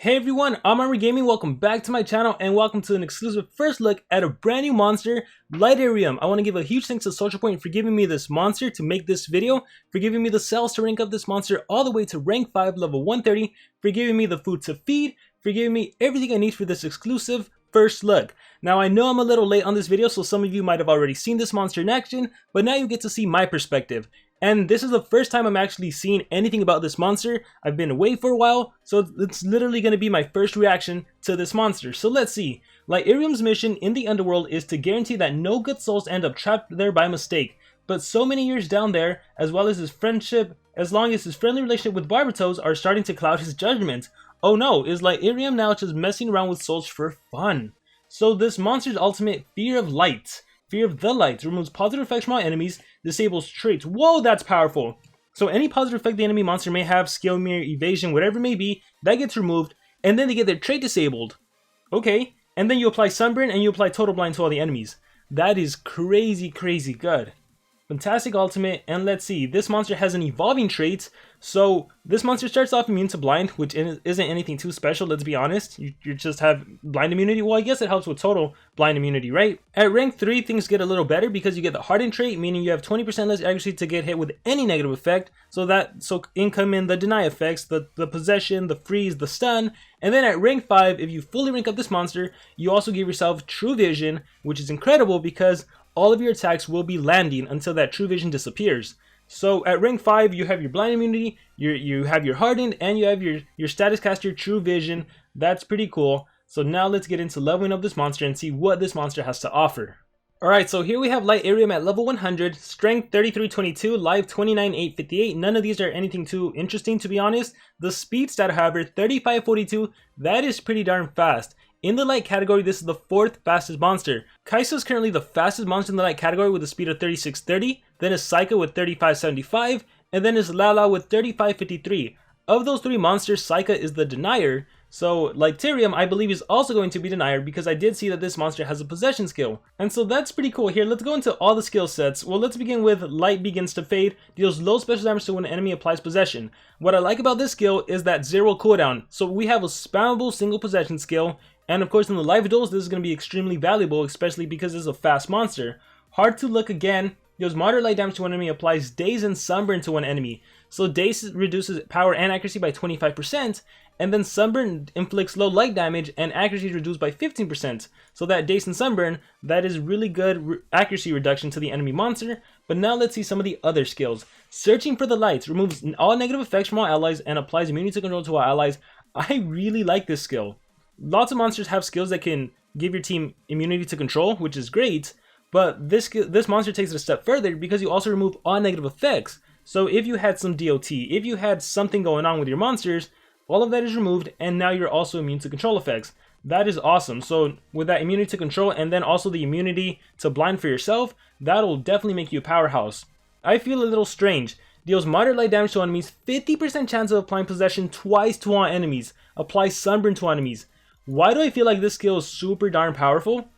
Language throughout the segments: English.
Hey everyone, I'm armorgaming. Welcome back to my channel and welcome to an exclusive first look at a brand new monster, Lighterium. I want to give a huge thanks to SocialPoint for giving me this monster to make this video, for giving me the cells to rank up this monster all the way to rank 5 level 130, for giving me the food to feed, for giving me everything I need for this exclusive first look. Now I know I'm a little late on this video, so some of you might have already seen this monster in action, but now you get to see my perspective. And this is the first time I'm actually seeing anything about this monster. I've been away for a while, so it's literally going to be my first reaction to this monster. So let's see. Lighterium's mission in the underworld is to guarantee that no good souls end up trapped there by mistake. But so many years down there, as well as his friendship, as long as his friendly relationship with Barbatos are starting to cloud his judgment. Oh no, is Lighterium now just messing around with souls for fun? So this monster's ultimate, Fear of Light. Fear of the Light removes positive effects from all enemies, disables traits. Whoa, that's powerful. So any positive effect the enemy monster may have, skill, mirror, evasion, whatever it may be, that gets removed, and then they get their trait disabled. Okay, and then you apply Sunburn and you apply Total Blind to all the enemies. That is crazy good. Fantastic ultimate, and let's see, this monster has an evolving trait, so this monster starts off immune to blind, which isn't anything too special, let's be honest. You just have blind immunity. Well, I guess it helps with total blind immunity, right? At rank 3, things get a little better because you get the hardened trait, meaning you have 20% less accuracy to get hit with any negative effect, so in come in the deny effects, the possession, the freeze, the stun, and then at rank 5, if you fully rank up this monster, you also give yourself true vision, which is incredible because all of your attacks will be landing until that true vision disappears. So at rank 5, you have your blind immunity, you have your hardened, and you have your status caster true vision. That's pretty cool. So now let's get into leveling up this monster and see what this monster has to offer. Alright, so here we have Lighterium at level 100, strength 3322, life 29858. None of these are anything too interesting, to be honest. The speed stat, however, 3542, that is pretty darn fast. In the light category, this is the 4th fastest monster. Kai'Sa is currently the fastest monster in the light category with a speed of 3630, then is Psycho with 3575, and then is Lala with 3553. Of those 3 monsters, Psycho is the denier, so Lighterium I believe is also going to be denier because I did see that this monster has a possession skill. And so that's pretty cool. Here, let's go into all the skill sets. Well, let's begin with Light Begins to Fade, deals low special damage to when an enemy applies possession. What I like about this skill is that 0 cooldown, so we have a spammable single possession skill. And of course in the live duels, this is going to be extremely valuable, especially because this is a fast monster. Hard to Look again, deals moderate light damage to one enemy, applies Daze and Sunburn to one enemy. So Daze reduces power and accuracy by 25%, and then Sunburn inflicts low light damage and accuracy is reduced by 15%. So that Daze and Sunburn, that is really good accuracy reduction to the enemy monster. But now let's see some of the other skills. Searching for the Lights removes all negative effects from all allies and applies immunity to control to all allies. I really like this skill. Lots of monsters have skills that can give your team immunity to control, which is great, but this monster takes it a step further because you also remove all negative effects. So if you had some DOT, if you had something going on with your monsters, all of that is removed, and now you're also immune to control effects. That is awesome. So with that immunity to control, and then also the immunity to blind for yourself, that'll definitely make you a powerhouse. I feel a little strange. Deals moderate light damage to enemies, 50% chance of applying possession twice to all enemies, applies Sunburn to enemies. Why do I feel like this skill is super darn powerful?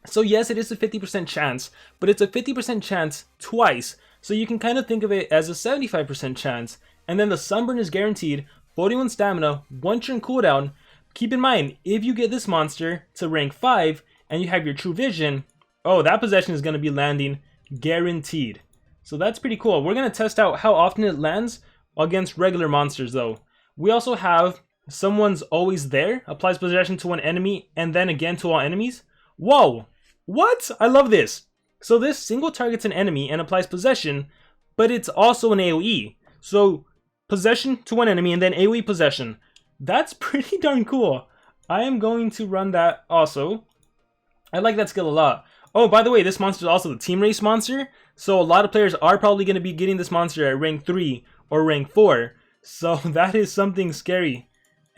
So yes, it is a 50% chance, but it's a 50% chance twice, so you can kind of think of it as a 75% chance. And then the Sunburn is guaranteed, 41 stamina, 1 turn cooldown. Keep in mind, if you get this monster to rank 5 and you have your true vision, oh, that possession is going to be landing guaranteed. So that's pretty cool. We're going to test out how often it lands against regular monsters though. We also have Someone's Always There, applies possession to one enemy and then again to all enemies. Whoa! What? I love this! So this single targets an enemy and applies possession, but it's also an AoE. So possession to one enemy and then AoE possession. That's pretty darn cool. I am going to run that also. I like that skill a lot. Oh, by the way, this monster is also the team race monster, so a lot of players are probably going to be getting this monster at rank 3 or rank 4. So that is something scary.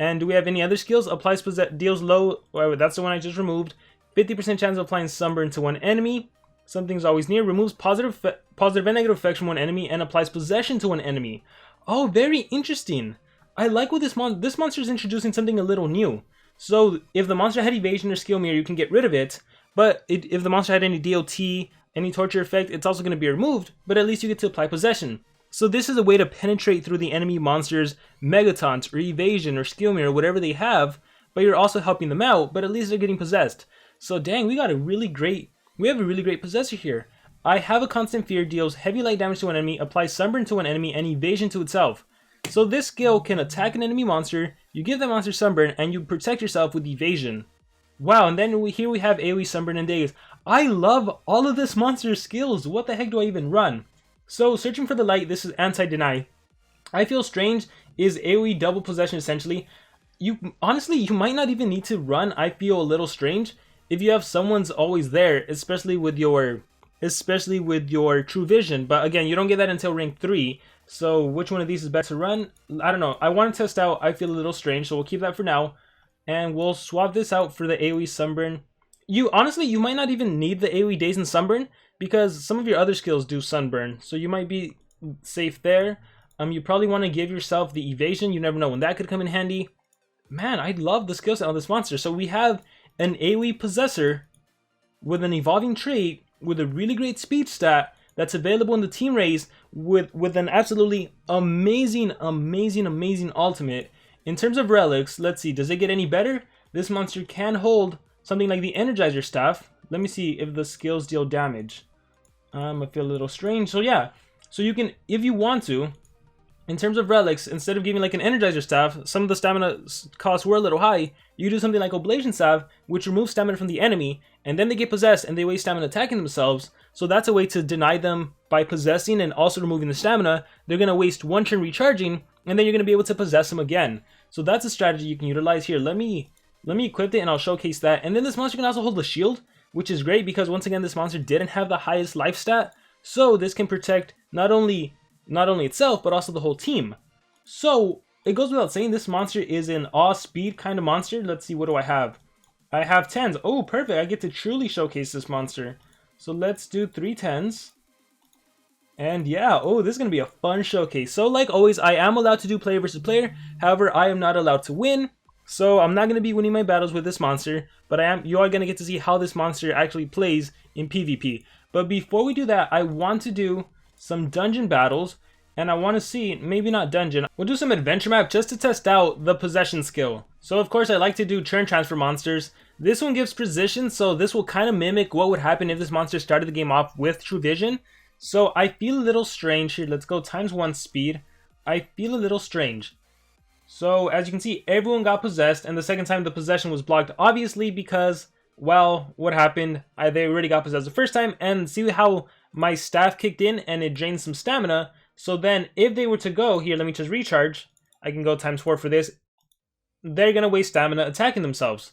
And do we have any other skills? Applies deals low, well, that's the one I just removed. 50% chance of applying Sunburn to one enemy. Something's Always Near. Removes positive and negative effects from one enemy and applies possession to one enemy. Oh, very interesting. I like what this monster is introducing something a little new. So if the monster had evasion or skill mirror, you can get rid of it. But if the monster had any DOT, any torture effect, it's also going to be removed. But at least you get to apply possession. So this is a way to penetrate through the enemy monsters' megatons or evasion or skill mirror, whatever they have, but you're also helping them out, but at least they're getting possessed. So dang, we have a really great possessor here. I have a constant fear, deals heavy light damage to an enemy, applies sunburn to an enemy, and evasion to itself. So this skill can attack an enemy monster, you give that monster sunburn, and you protect yourself with evasion. Wow, and then here we have AoE sunburn and daze. I love all of this monster's skills. What the heck do I even run? So searching for the light, this is anti-deny. I feel strange is AoE double possession essentially. Honestly, you might not even need to run I feel a little strange if you have someone's always there, especially with your true vision. But again, you don't get that until rank 3. So which one of these is best to run? I don't know. I want to test out I feel a little strange, so we'll keep that for now. And we'll swap this out for the AoE sunburn. Honestly, you might not even need the AoE daze and sunburn because some of your other skills do sunburn. So you might be safe there. You probably want to give yourself the evasion. You never know when that could come in handy. Man, I love the skill set on this monster. So we have an AoE possessor with an evolving trait with a really great speed stat that's available in the team race with an absolutely amazing ultimate. In terms of relics, let's see, does it get any better? This monster can hold something like the Energizer Staff. Let me see if the skills deal damage. I feel a little strange. So yeah, so you can, if you want to, in terms of relics, instead of giving like an Energizer Staff, some of the stamina costs were a little high, you do something like Oblation Staff, which removes stamina from the enemy, and then they get possessed and they waste stamina attacking themselves. So that's a way to deny them by possessing and also removing the stamina. They're going to waste one turn recharging, and then you're going to be able to possess them again. So that's a strategy you can utilize here. Let me equip it and I'll showcase that. And then this monster can also hold the shield, which is great because once again, this monster didn't have the highest life stat. So this can protect not only itself, but also the whole team. So it goes without saying, this monster is an awe speed kind of monster. Let's see, what do I have? I have 10s. Oh, perfect. I get to truly showcase this monster. So let's do 3 10s. And yeah, oh, this is going to be a fun showcase. So like always, I am allowed to do player versus player. However, I am not allowed to win. So I'm not going to be winning my battles with this monster, but you are going to get to see how this monster actually plays in PvP. But before we do that, I want to do some dungeon battles, and I want to see, maybe not dungeon, we'll do some adventure map just to test out the possession skill. So of course I like to do turn transfer monsters. This one gives position, so this will kind of mimic what would happen if this monster started the game off with true vision. So I feel a little strange here. Let's go ×1 speed. I feel a little strange. So as you can see, everyone got possessed, and the second time the possession was blocked, obviously because, well, what happened? They already got possessed the first time, and see how my staff kicked in and it drained some stamina. So then if they were to go here, let me just recharge. I can go ×4 for this. They're going to waste stamina attacking themselves.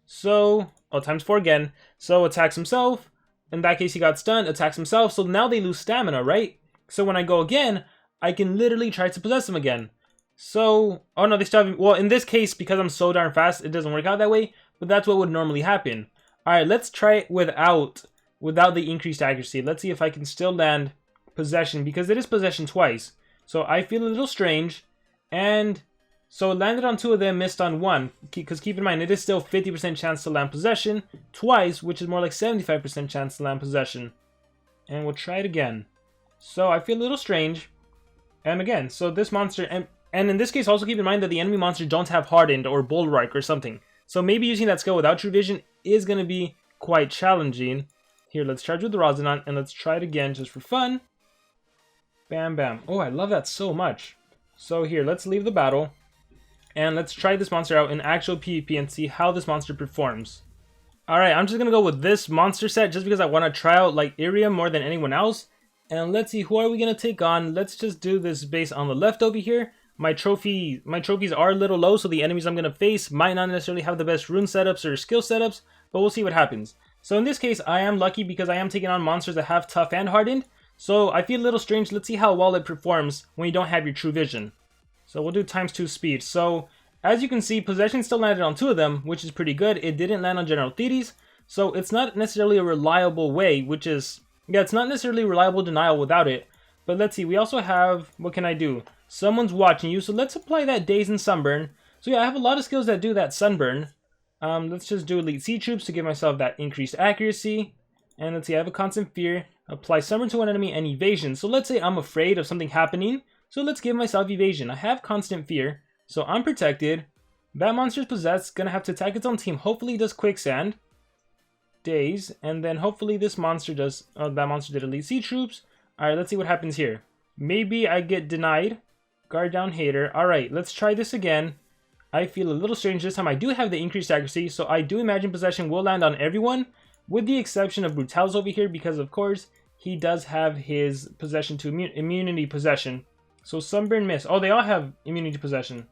So, ×4 again. So attacks himself. In that case, he got stunned, attacks himself. So now they lose stamina, right? So when I go again, I can literally try to possess them again. So, oh no, they still have, well, in this case, because I'm so darn fast, it doesn't work out that way. But that's what would normally happen. Alright, let's try it without the increased accuracy. Let's see if I can still land possession, because it is possession twice. So I feel a little strange. And so it landed on 2 of them, missed on 1. Because keep in mind, it is still 50% chance to land possession twice, which is more like 75% chance to land possession. And we'll try it again. So I feel a little strange. And again, so this monster, and in this case, also keep in mind that the enemy monsters don't have Hardened or Bulwark or something. So maybe using that skill without True Vision is going to be quite challenging. Here, let's charge with the Rosinant, and let's try it again just for fun. Bam, bam. Oh, I love that so much. So here, let's leave the battle. And let's try this monster out in actual PvP and see how this monster performs. Alright, I'm just going to go with this monster set just because I want to try out Lighterium more than anyone else. And let's see, who are we going to take on? Let's just do this base on the left over here. My trophies are a little low, so the enemies I'm going to face might not necessarily have the best rune setups or skill setups, but we'll see what happens. So in this case, I am lucky because I am taking on monsters that have tough and hardened. So I feel a little strange. Let's see how well it performs when you don't have your true vision. So we'll do ×2 speed. So as you can see, possession still landed on 2 of them, which is pretty good. It didn't land on General Thetis, so it's not necessarily a reliable way, which is, yeah, it's not necessarily reliable denial without it. But let's see, we also have, what can I do? Someone's watching you, so let's apply that Daze and Sunburn. So yeah, I have a lot of skills that do that Sunburn. Let's just do Elite Sea Troops to give myself that increased accuracy. And let's see, I have a Constant Fear. Apply Sunburn to one enemy and evasion. So let's say I'm afraid of something happening. So let's give myself evasion. I have constant fear, so I'm protected. That monster's possessed, gonna have to attack its own team. Hopefully it does quicksand. Daze, and then hopefully this monster does, that monster did elite sea troops. Alright, let's see what happens here. Maybe I get denied. Guard down hater. Alright, let's try this again. I feel a little strange this time. I do have the increased accuracy, so I do imagine possession will land on everyone, with the exception of Brutalis over here, because of course, he does have his possession to immunity possession. So Sunburn miss. Oh, they all have immunity possession.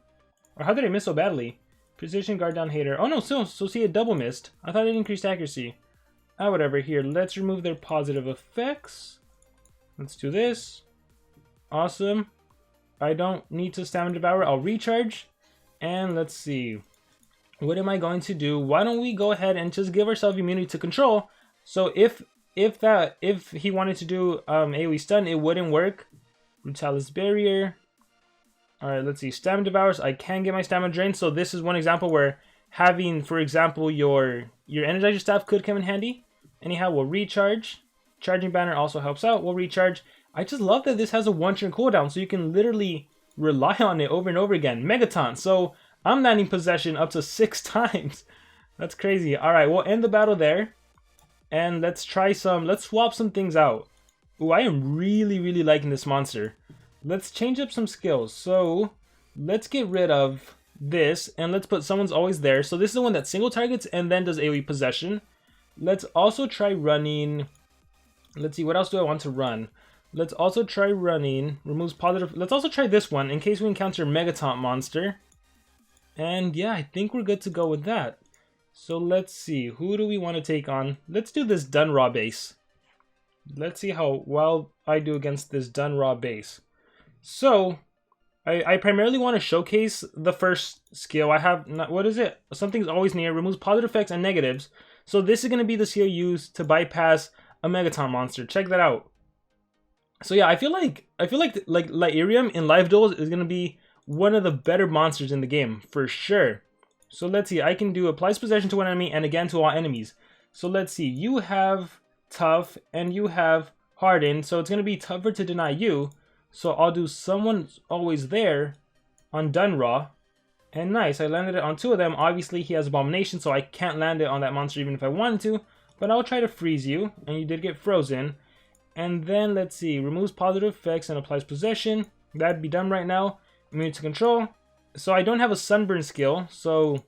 Or how did I miss so badly? Precision, guard down hater. Oh no, so see it double missed. I thought it increased accuracy. Ah, whatever. Here, let's remove their positive effects. Let's do this. Awesome. I don't need to Stamina Devour. I'll recharge. And let's see. What am I going to do? Why don't we go ahead and just give ourselves immunity to control? So if he wanted to do AoE stun, it wouldn't work. Brutalis barrier. Alright, let's see. Stamina Devours. I can get my stamina drained. So this is one example where having, for example, your Energizer staff could come in handy. Anyhow, we'll recharge. Charging banner also helps out. We'll recharge. I just love that this has a 1-turn cooldown, so you can literally rely on it over and over again. Megaton. So I'm landing possession up to 6 times. That's crazy. Alright, we'll end the battle there. And let's swap some things out. Ooh, I am really liking this monster. Let's change up some skills. So let's get rid of this and let's put someone's always there. So this is the one that single targets and then does AoE possession. Let's also try running. Let's see, what else do I want to run? Let's also try running. Removes positive. Let's also try this one in case we encounter Megaton monster. And yeah, I think we're good to go with that. So let's see, who do we want to take on? Let's do this Dunraw base. Let's see how well I do against this Dunraw base. So, I primarily want to showcase the first skill. I have, what is it? Something's always near, removes positive effects and negatives. So this is going to be the skill used to bypass a Megaton monster. Check that out. So yeah, I feel like Lighterium in live duels is going to be one of the better monsters in the game, for sure. So let's see, I can do applies possession to one enemy and again to all enemies. So let's see, you have tough and you have harden, so it's going to be tougher to deny you. So I'll do someone's always there on Dunraw. And nice, I landed it on 2 of them. Obviously he has abomination, so I can't land it on that monster even if I wanted to. But I'll try to freeze you, and you did get frozen. And then let's see, removes positive effects and applies possession. That'd be done right now. Immunity to control. So I don't have a sunburn skill, so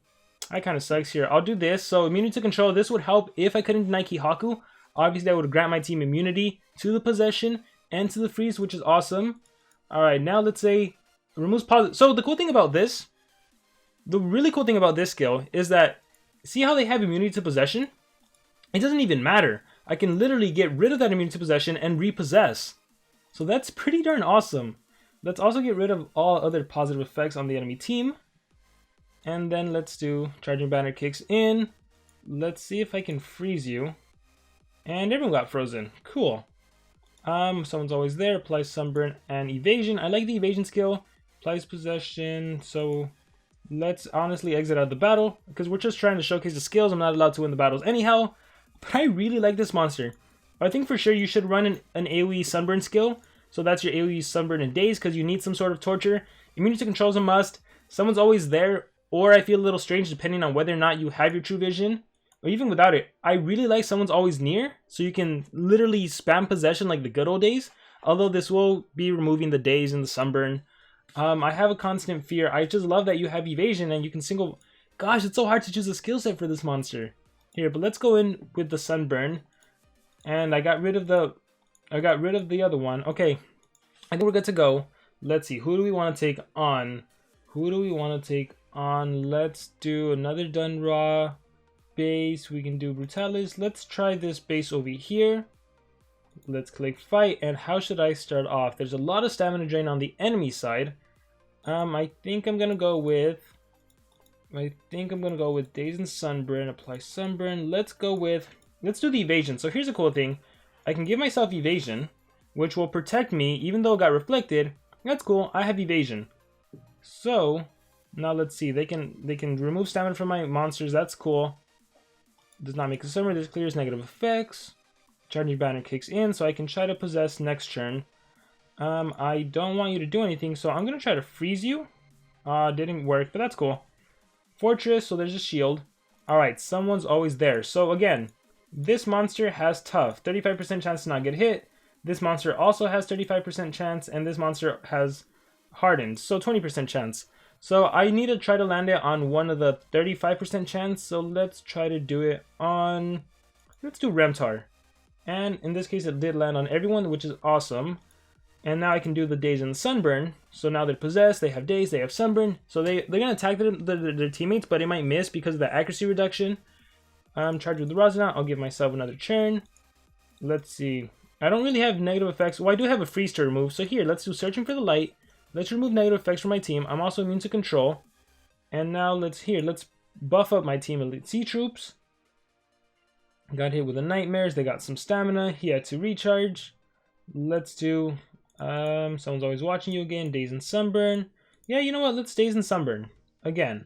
that kind of sucks here. I'll do this. So immunity to control, this would help if I couldn't deny Kihaku. Obviously I would grant my team immunity to the possession and to the freeze, which is awesome. Alright, now let's say removes positive. So the cool thing about this, the really cool thing about this skill is that, see how they have immunity to possession? It doesn't even matter. I can literally get rid of that immunity to possession and repossess. So that's pretty darn awesome. Let's also get rid of all other positive effects on the enemy team. And then let's do charging banner kicks in. Let's see if I can freeze you. And everyone got frozen. Cool. Someone's always there. Applies sunburn and evasion. I like the evasion skill. Applies possession. So let's honestly exit out of the battle because we're just trying to showcase the skills. I'm not allowed to win the battles anyhow. But I really like this monster. I think for sure you should run an AoE sunburn skill. So that's your AoE sunburn in days because you need some sort of torture. Immunity to control is a must. Someone's always there. Or I feel a little strange depending on whether or not you have your true vision. Or even without it. I really like someone's always near. So you can literally spam possession like the good old days. Although this will be removing the days and the sunburn. I have a constant fear. I just love that you have evasion and you can single... Gosh, it's so hard to choose a skill set for this monster. Here, but let's go in with the sunburn. And I got rid of the other one. Okay, I think we're good to go. Let's see, who do we want to take on? Let's do another Dunraw base. We can do Brutalis. Let's try this base over here. Let's click fight. And how should I start off? There's a lot of stamina drain on the enemy side. I think I'm gonna go with Daze and Sunburn. Apply Sunburn. Let's do the evasion. So here's a cool thing. I can give myself evasion, which will protect me even though it got reflected. That's cool. I have evasion. So now let's see. They can remove stamina from my monsters. That's cool. Does not make a summer. This clears negative effects. Charging banner kicks in, so I can try to possess next turn. I don't want you to do anything, so I'm gonna try to freeze you. Didn't work, but that's cool. Fortress, so there's a shield. Alright, someone's always there. So again, this monster has tough, 35% chance to not get hit. This monster also has 35% chance, and this monster has hardened, so 20% chance. So I need to try to land it on one of the 35% chance, so let's try to do it on, let's do Remtar. And in this case it did land on everyone, which is awesome. And now I can do the Daze and Sunburn. So now they're possessed, they have Daze, they have Sunburn. So they're going to attack their teammates, but they might miss because of the accuracy reduction. Charge with the Rosana, I'll give myself another turn. Let's see. I don't really have negative effects. Well, I do have a freeze to remove. So here, let's do Searching for the Light. Let's remove negative effects from my team. I'm also immune to control. And now let's buff up my team Elite Sea Troops. Got hit with the Nightmares. They got some stamina. He had to recharge. Let's do... someone's always watching you again. Daze and Sunburn. Yeah, you know what? Let's Daze and Sunburn. Again.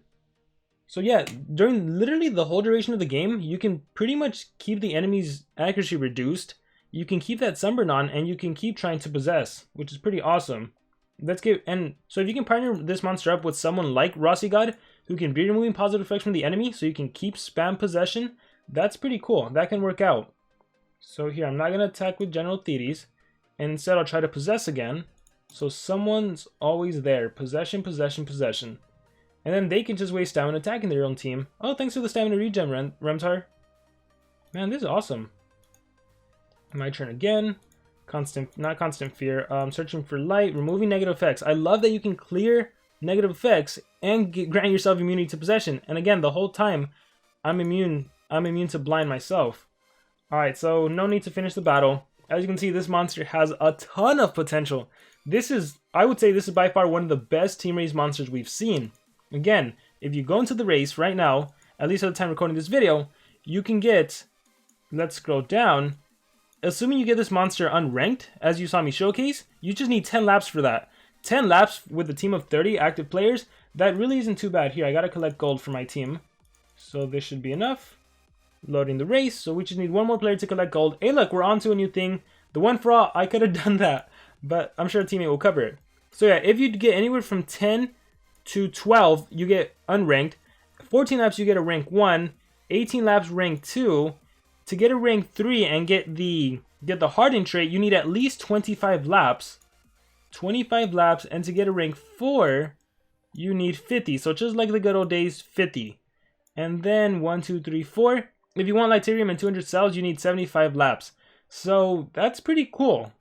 So yeah, during literally the whole duration of the game, you can pretty much keep the enemy's accuracy reduced. You can keep that Sunburn on, and you can keep trying to possess, which is pretty awesome. And so if you can partner this monster up with someone like Rossi God, who can be removing positive effects from the enemy, so you can keep spam possession, that's pretty cool. That can work out. So here, I'm not going to attack with General Thetis. Instead, I'll try to possess again. So someone's always there. Possession, possession, possession. And then they can just waste stamina attacking their own team. Oh, thanks for the stamina regen, Remtar. Man, this is awesome. My turn again. Not constant fear. Searching for light, removing negative effects. I love that you can clear negative effects and grant yourself immunity to possession. And again, the whole time, I'm immune to blind myself. Alright, so no need to finish the battle. As you can see, this monster has a ton of potential. I would say this is by far one of the best team race monsters we've seen. Again, if you go into the race right now, at least at the time recording this video, you can get, let's scroll down, assuming you get this monster unranked, as you saw me showcase, you just need 10 laps for that. 10 laps with a team of 30 active players, that really isn't too bad. Here, I gotta collect gold for my team. So this should be enough. Loading the race, so we just need one more player to collect gold. Hey look, we're on to a new thing. The one for all, I could have done that, but I'm sure a teammate will cover it. So yeah, if you get anywhere from 10 to 12, you get unranked. 14 laps, you get a rank 1. 18 laps, rank 2. To get a rank 3 and get the hardened trait, you need at least 25 laps. 25 laps, and to get a rank 4, you need 50. So just like the good old days, 50. And then 1, 2, 3, 4. If you want Lighterium and 200 cells, you need 75 laps. So that's pretty cool.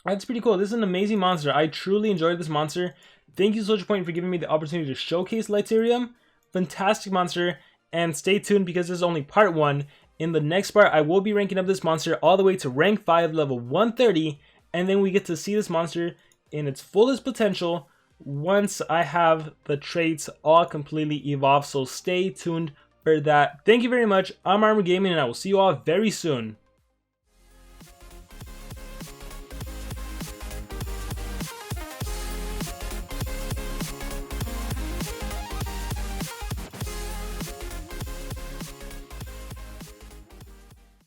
That's pretty cool. This is an amazing monster. I truly enjoyed this monster. Thank you, SocialPoint, for giving me the opportunity to showcase Lighterium. Fantastic monster. And stay tuned because this is only part 1. In the next part, I will be ranking up this monster all the way to rank 5, level 130. And then we get to see this monster in its fullest potential once I have the traits all completely evolved. So stay tuned for that. Thank you very much. I'm armorgaming, and I will see you all very soon.